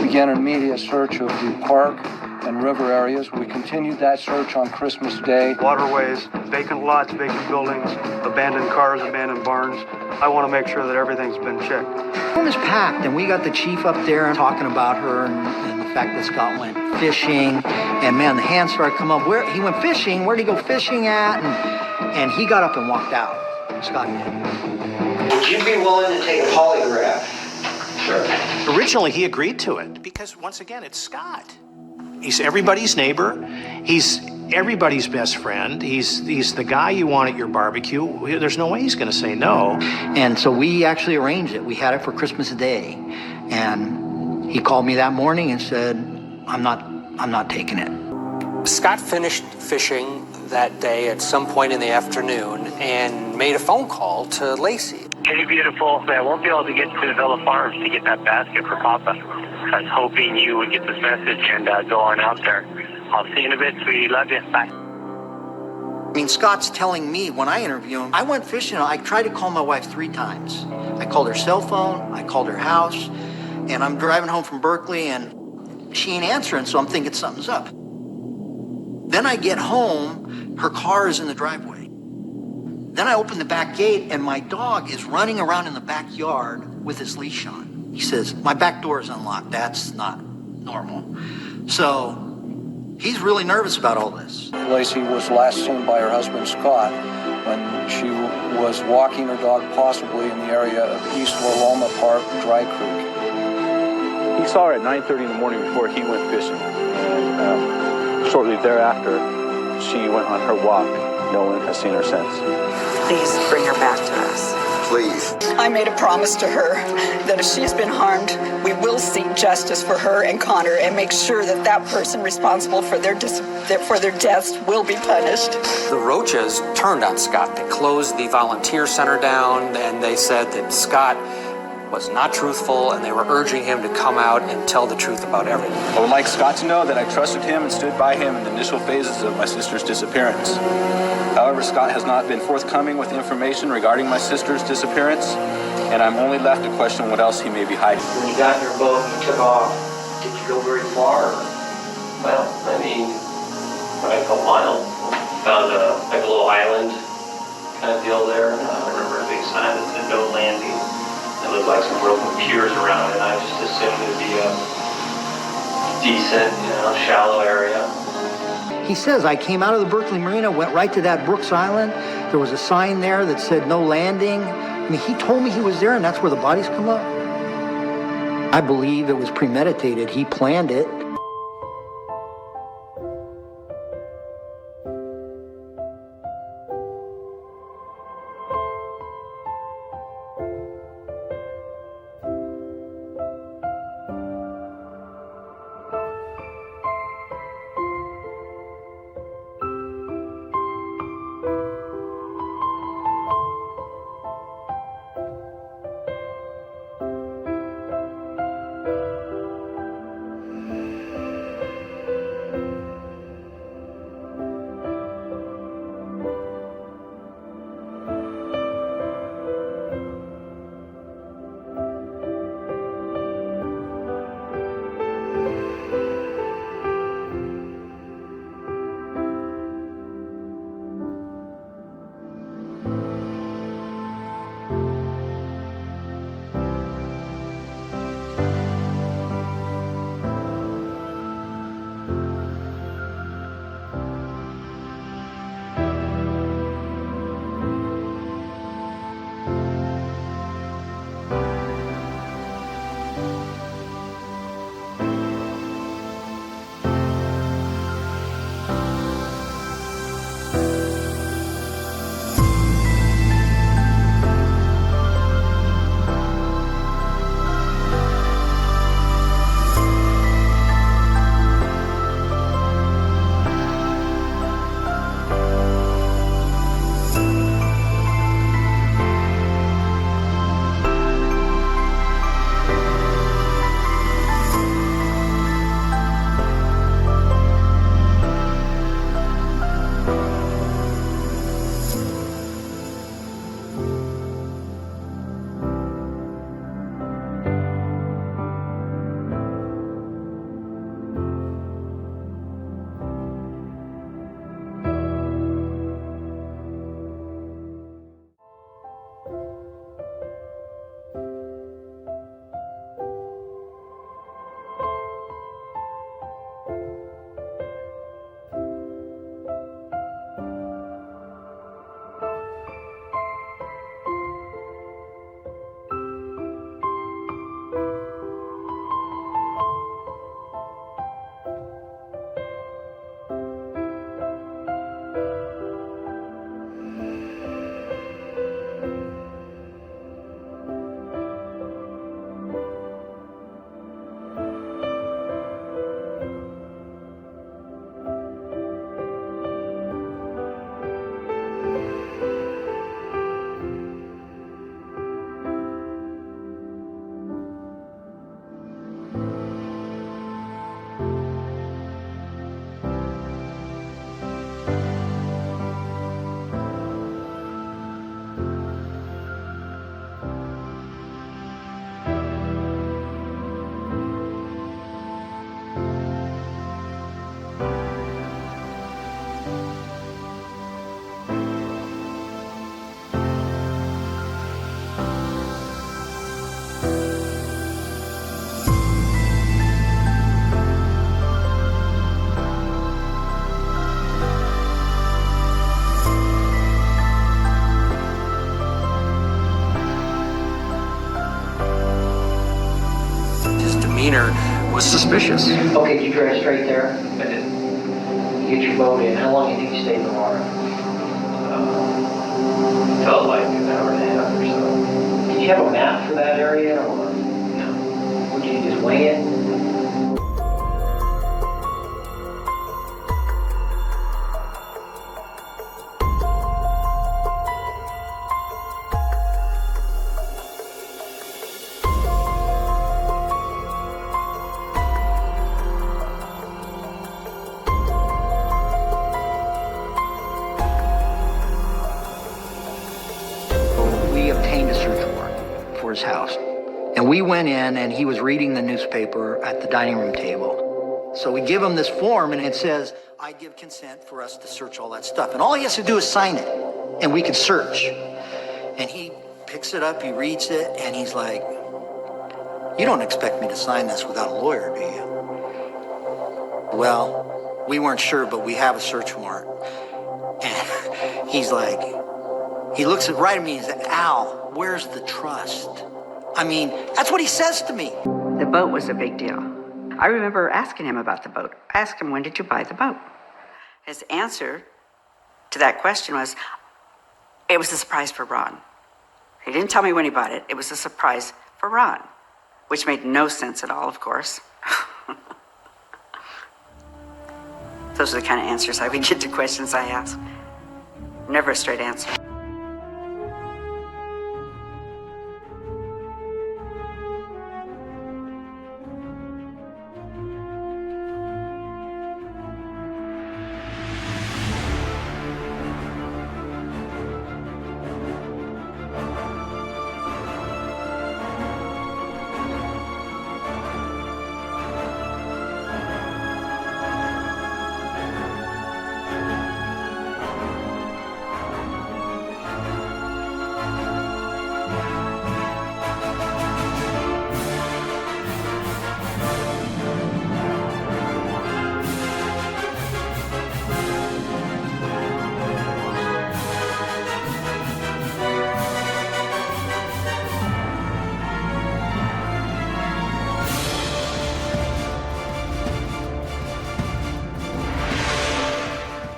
began an immediate search of the park and river areas. We continued that search on Christmas Day. Waterways, vacant lots, vacant buildings, abandoned cars, abandoned barns. I want to make sure that everything's been checked. The room is packed, and we got the chief up there talking about her and the fact that Scott went fishing. And man, the hands started coming up. Where he went fishing? Where'd he go fishing at? And he got up and walked out. Scott did. Would you be willing to take a polygraph? Sure. Originally, he agreed to it because, once again, it's Scott. He's everybody's neighbor. He's everybody's best friend. He's the guy you want at your barbecue. There's no way he's going to say no. And so we actually arranged it. We had it for Christmas Day. And he called me that morning and said, I'm not taking it. Scott finished fishing that day at some point in the afternoon and made a phone call to Lacy. Hey, beautiful. I won't be able to get to the Villa Farms to get that basket for Papa. I was hoping you would get this message and go on out there. I'll see you in a bit, sweetie. Love you. Bye. I mean, Scott's telling me when I interview him, I went fishing. I tried to call my wife 3 times. I called her cell phone. I called her house. And I'm driving home from Berkeley, and she ain't answering, so I'm thinking something's up. Then I get home. Her car is in the driveway. Then I open the back gate, and my dog is running around in the backyard with his leash on. He says, my back door is unlocked. That's not normal. So he's really nervous about all this. Lacy was last seen by her husband, Scott, when she was walking her dog possibly in the area of East Loma Park, Dry Creek. He saw her at 9:30 in the morning before he went fishing. And shortly thereafter, she went on her walk. No one has seen her since. Please bring her back to us. Please. I made a promise to her that if she's been harmed, we will seek justice for her and Connor and make sure that that person responsible for their deaths will be punished. The Roaches turned on Scott. They closed the volunteer center down, and they said that Scott was not truthful, and they were urging him to come out and tell the truth about everything. I would like Scott to know that I trusted him and stood by him in the initial phases of my sister's disappearance. However, Scott has not been forthcoming with information regarding my sister's disappearance, and I'm only left to question what else he may be hiding. When you got in your boat and you took off, did you go very far? Well, I mean, a couple miles. Found a little island kind of deal there. I remember a big sign that said no landing. It looked like some broken piers around it, and I just assumed it'd be a decent, shallow area. He says, I came out of the Berkeley Marina, went right to that Brooks Island. There was a sign there that said no landing. I mean, he told me he was there, and that's where the bodies come up. I believe it was premeditated. He planned it. demeanor was suspicious. Okay, did you drive straight there? I did. You get your boat in. How long do you think you stayed in the water? Felt like an hour and a half or so. Did you have a map for that area, or No. would you just wing it? We obtained a search warrant for his house. And we went in and he was reading the newspaper at the dining room table. So we give him this form and it says, I give consent for us to search all that stuff. And all he has to do is sign it and we can search. And he picks it up, he reads it, and he's like, you don't expect me to sign this without a lawyer, do you? Well, we weren't sure, but we have a search warrant. And he's like, he looks right at me and says, Al, where's the trust? I mean, that's what he says to me. The boat was a big deal. I remember asking him about the boat. I asked him, when did you buy the boat? His answer to that question was, it was a surprise for Ron. He didn't tell me when he bought it. It was a surprise for Ron, which made no sense at all, of course. Those are the kind of answers I would get to questions I ask. Never a straight answer.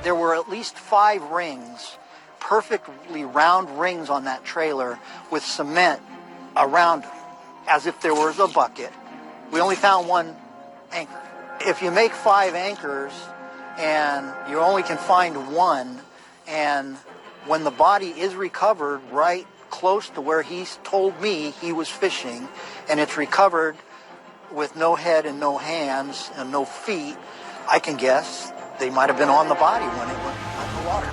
There were at least 5 rings, perfectly round rings on that trailer with cement around them, as if there was a bucket. We only found 1 anchor. If you make 5 anchors and you only can find 1, and when the body is recovered right close to where he's told me he was fishing, and it's recovered with no head and no hands and no feet, I can guess they might have been on the body when it went underwater.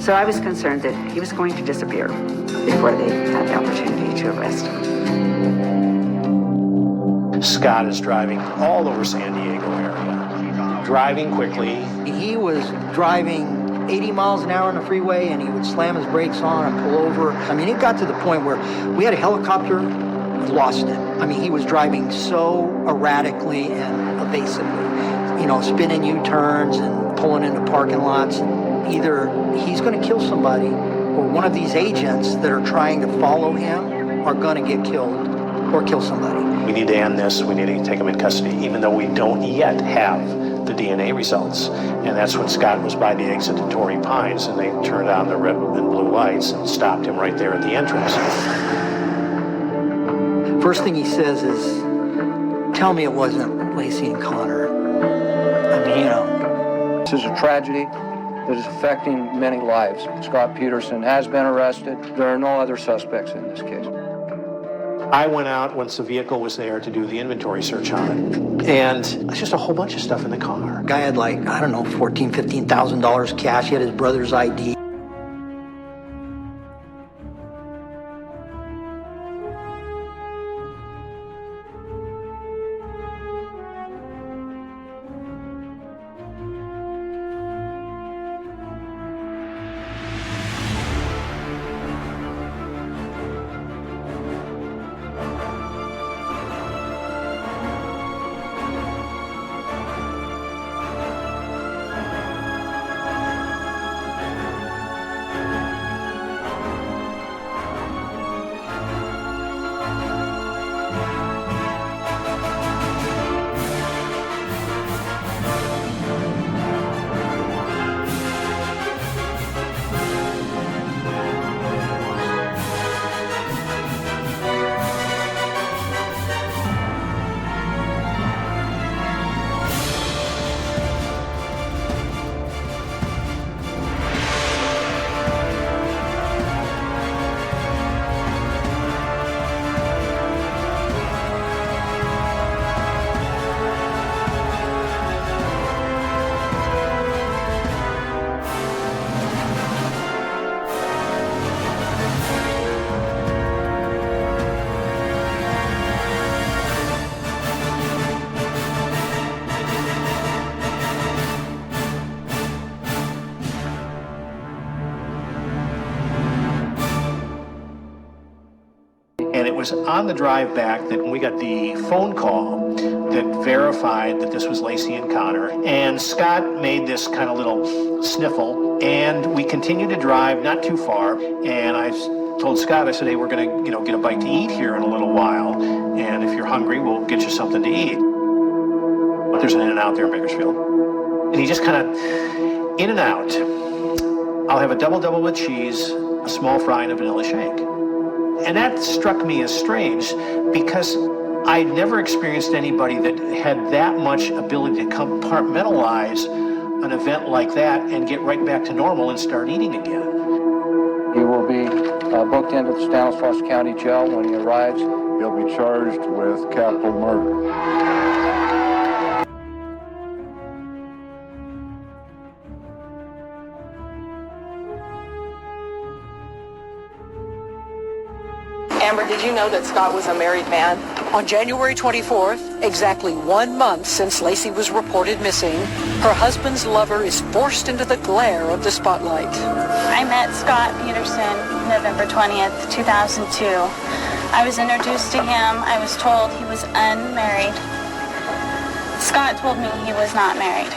So I was concerned that he was going to disappear before they had the opportunity to arrest him. Scott is driving all over San Diego area, driving quickly. He was driving 80 miles an hour on the freeway, and he would slam his brakes on and pull over. I mean, it got to the point where we had a helicopter, we lost it. I mean, he was driving so erratically and evasively, you know, spinning U-turns and pulling into parking lots. Either he's going to kill somebody, or one of these agents that are trying to follow him are going to get killed or kill somebody. we need to end this, we need to take him in custody, even though we don't yet have the DNA results. And that's when Scott was by the exit to Torrey Pines, and they turned on the red and blue lights and stopped him right there at the entrance. First thing he says is, tell me it wasn't Lacy and Connor. I mean, you know. This is a tragedy that is affecting many lives. Scott Peterson has been arrested. There are no other suspects in this case. I went out once the vehicle was there to do the inventory search on it. And it's just a whole bunch of stuff in the car. Guy had like, I don't know, $14,000, $15,000 cash. He had his brother's ID. And it was on the drive back that we got the phone call that verified that this was Lacy and Connor. And Scott made this kind of little sniffle, and we continued to drive not too far. And I told Scott, I said, hey, we're going to, get a bite to eat here in a little while. And if you're hungry, we'll get you something to eat. But there's an In-N-Out there in Bakersfield. And he just kind of, in and out. I'll have a double with cheese, a small fry, and a vanilla shake. And that struck me as strange because I'd never experienced anybody that had that much ability to compartmentalize an event like that and get right back to normal and start eating again. He will be booked into the Stanislaus County Jail when he arrives. He'll be charged with capital murder. Amber, did you know that Scott was a married man? On January 24th, exactly 1 month since Lacy was reported missing, her husband's lover is forced into the glare of the spotlight. I met Scott Peterson November 20th, 2002. I was introduced to him. I was told he was unmarried. Scott told me he was not married.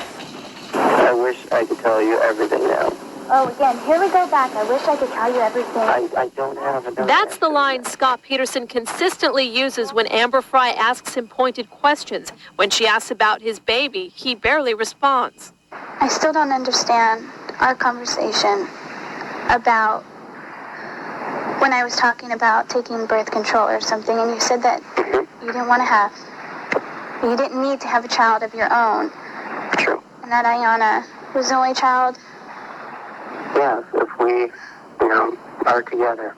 I wish I could tell you everything now. Oh, again, here we go back. I wish I could tell you everything. I don't have enough. That's the line Scott Peterson consistently uses when Amber Frey asks him pointed questions. When she asks about his baby, he barely responds. I still don't understand our conversation about when I was talking about taking birth control or something, and you said that you didn't want to you didn't need to have a child of your own. True. And that Ayanna was the only child. Yes, if we, are together,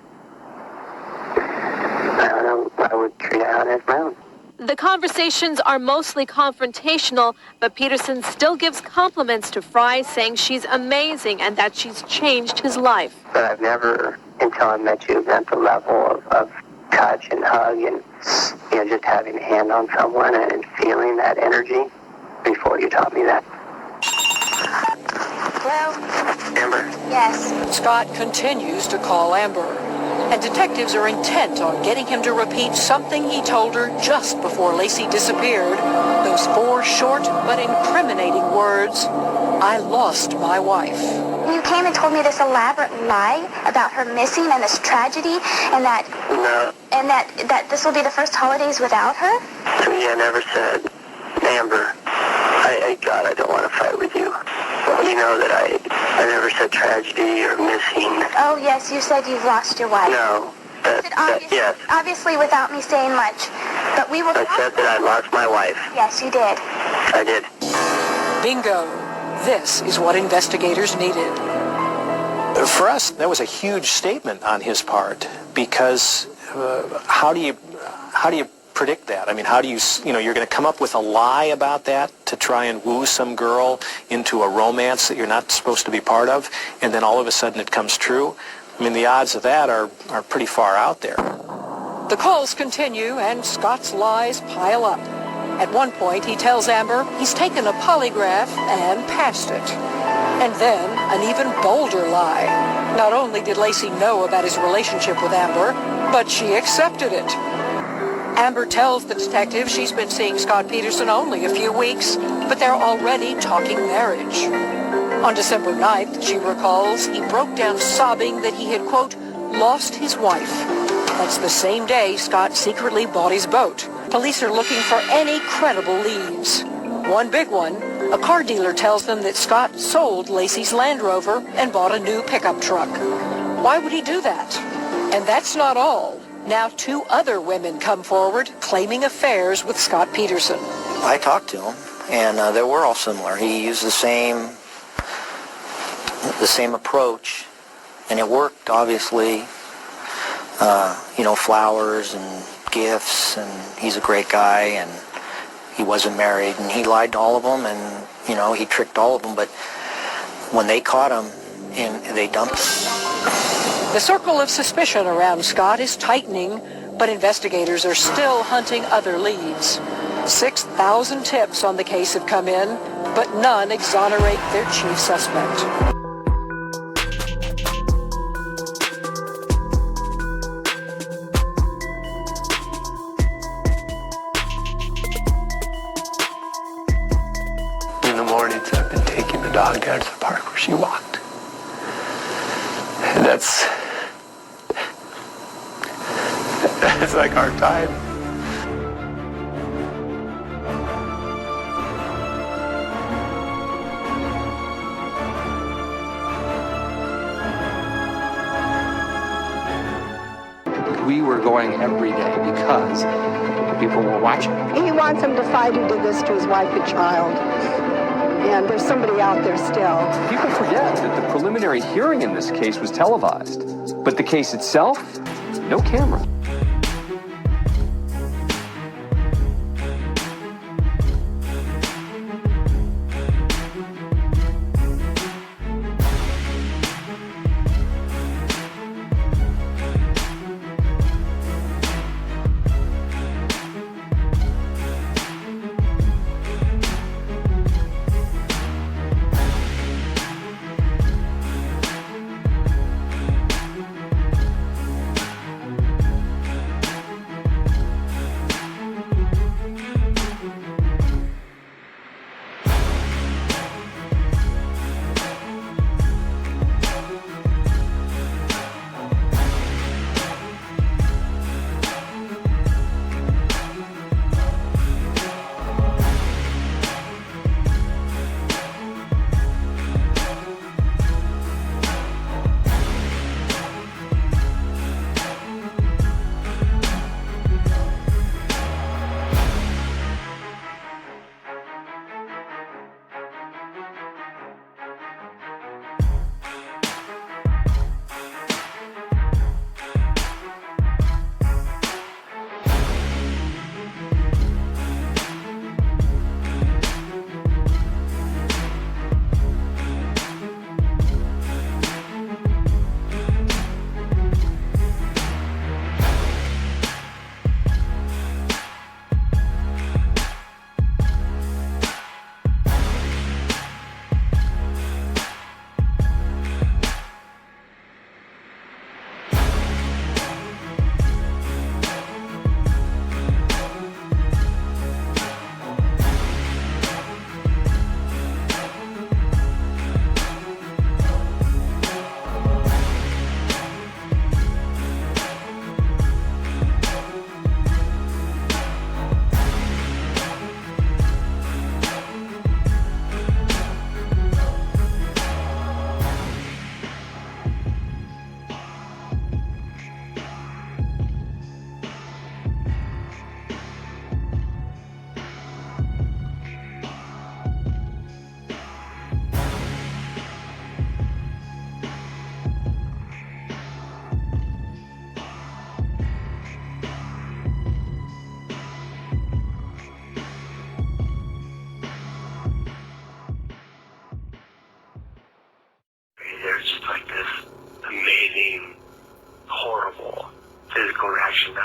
I would treat her as my own. The conversations are mostly confrontational, but Peterson still gives compliments to Frey, saying she's amazing and that she's changed his life. But I've never, until I met you, at the level of touch and hug and, just having a hand on someone and feeling that energy before you taught me that. Hello? Amber? Yes. Scott continues to call Amber, and detectives are intent on getting him to repeat something he told her just before Lacy disappeared. Those 4 short but incriminating words, I lost my wife. You came and told me this elaborate lie about her missing and this tragedy and that... No. And that this will be the first holidays without her? To me, I never said, Amber, God, I don't want to fight with you. You know that I never said tragedy or missing. Oh, yes, you said you've lost your wife. No. Yes. Obviously without me saying much. But we will... I said that I lost my wife. Yes, you did. I did. Bingo. This is what investigators needed. For us, that was a huge statement on his part, because how do you predict that? I mean, how do you're going to come up with a lie about that to try and woo some girl into a romance that you're not supposed to be part of, and then all of a sudden it comes true? I mean, the odds of that are pretty far out there. The calls continue, and Scott's lies pile up. At one point, he tells Amber he's taken a polygraph and passed it. And then, an even bolder lie. Not only did Lacy know about his relationship with Amber, but she accepted it. Amber tells the detective she's been seeing Scott Peterson only a few weeks, but they're already talking marriage. On December 9th, she recalls, he broke down sobbing that he had, quote, lost his wife. That's the same day Scott secretly bought his boat. Police are looking for any credible leads. One big one, a car dealer tells them that Scott sold Lacy's Land Rover and bought a new pickup truck. Why would he do that? And that's not all. Now 2 other women come forward claiming affairs with Scott Peterson. I talked to him, and they were all similar. He used the same approach, and it worked, obviously. Flowers and gifts, and he's a great guy, and he wasn't married, and he lied to all of them, and, he tricked all of them, but when they caught him, they dumped him. The circle of suspicion around Scott is tightening, but investigators are still hunting other leads. 6,000 tips on the case have come in, but none exonerate their chief suspect. In the mornings, I've been taking the dog down to the park where she walked. And that's like our time. We were going every day because people were watching. He wants him to fight who did this to his wife and child. And there's somebody out there still. People forget that the preliminary hearing in this case was televised, but the case itself, no camera.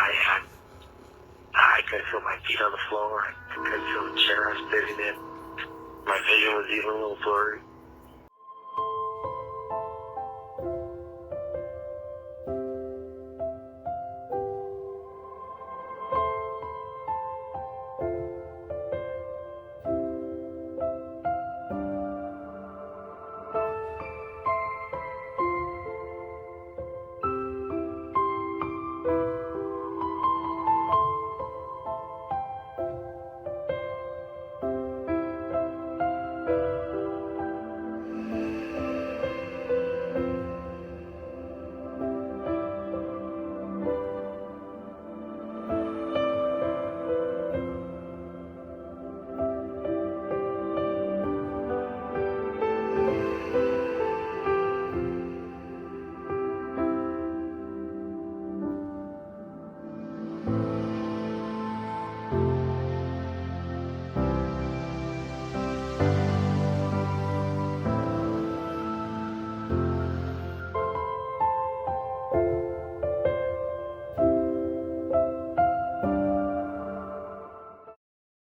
I couldn't feel my feet on the floor. I couldn't feel the chair I was sitting in. My vision was even a little blurry.